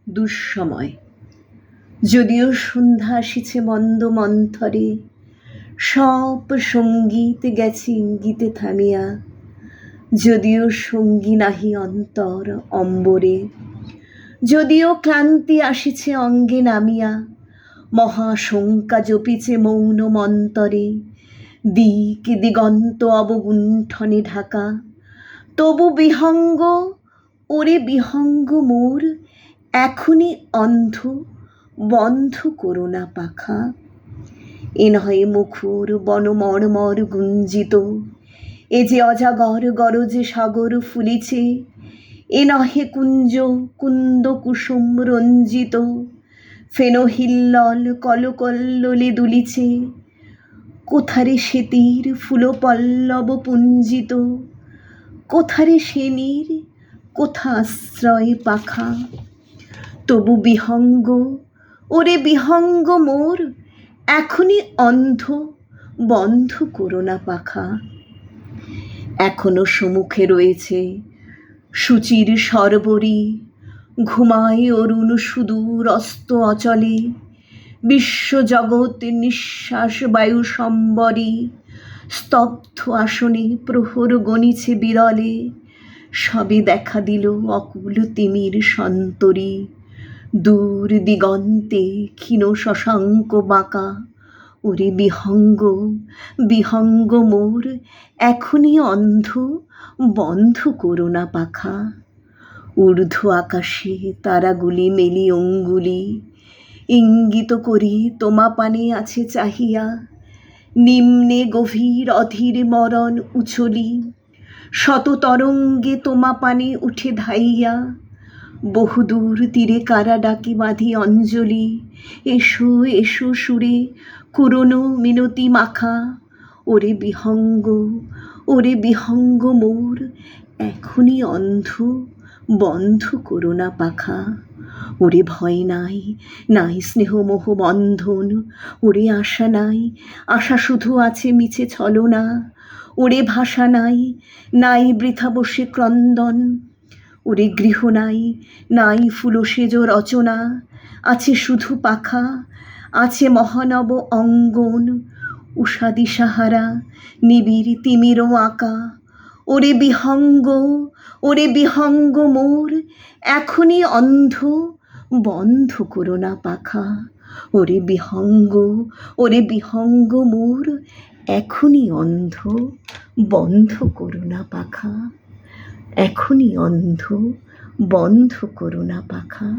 দুঃসময়। যদিও সন্ধ্যা আসিছে মন্দ মন্থরে, সব সঙ্গীত গেছে ইঙ্গিতে থামিয়া, যদিও সঙ্গী নাহি অন্তর অম্বরে, যদিও ক্লান্তি আসিছে অঙ্গে নামিয়া, মহাশঙ্কা জপিছে মৌন মন্তরে, দিক দিগন্ত অবগুণ্ঠনে ঢাকা, তবু বিহঙ্গ, ওরে বিহঙ্গ মোর, এখনই অন্ধ, বন্ধ করো না পাখা। এ নহে মুখর বনমর্মর গুঞ্জিত, এ যে অজাগর গরজে সাগর ফুলিছে, এ নহে কুঞ্জ কুন্দ কুসুম রঞ্জিত, ফেনো হিল্লল কলকল্লোলে দুলিছে, কোথারে সেতির ফুলপল্লব পুঞ্জিত, কোথারে সেনীর, কোথা আশ্রয় পাখা। তবু বিহঙ্গ, ওরে বিহঙ্গ মোর, এখনই অন্ধ, বন্ধ করো না পাখা। এখনো সম্মুখে রয়েছে সূচির সরবরি, ঘুমায় অরুণ সুদূর অস্ত অচলে, বিশ্বজগৎ নিঃশ্বাস বায়ু সম্বরে, স্তব্ধ আসনে প্রহর গণিছে বিরলে, সবে দেখা দিল অকুল তিমির সন্তরী, দূর দিগন্তে ক্ষীণ শশাঙ্ক বাঁকা। ওরে বিহঙ্গ, বিহঙ্গ মোর, এখনই অন্ধ, বন্ধ করো না পাখা। ঊর্ধ্ব আকাশে তারাগুলি মেলি অঙ্গুলি, ইঙ্গিত করি তোমা পানে আছে চাহিয়া, নিম্নে গভীর অধীর মরণ উছলি, শত তরঙ্গে তোমা পানে উঠে ধাইয়া, বহুদূর তীরে কারা ডাকি বাঁধি অঞ্জলি, এসো এসো সুরে কুরনো মিনতি মাখা। ওরে বিহঙ্গ, ওরে বিহঙ্গ মোর, এখনই অন্ধ, বন্ধ করো না পাখা। ওরে ভয় নাই, নাই স্নেহ মোহ বন্ধন, ওরে আশা নাই, আশা শুধু আছে মিছে ছলনা, ওরে ভাষা নাই, নাই বৃথা বসে ক্রন্দন, ওরে গৃহ নাই, নাই ফুলসেজ রচনা, আছে শুধু পাখা, আছে মহানব অঙ্গন, উষা দিশাহারা নিবিড় তিমির আঁকা। ওরে বিহঙ্গ, ওরে বিহঙ্গ মোর, এখনই অন্ধ, বন্ধ করো না পাখা। ওরে বিহঙ্গ, ওরে বিহঙ্গ মোর, এখনই অন্ধ, বন্ধ করো না পাখা। এখনই অন্ধ, বন্ধ করো না পাখা।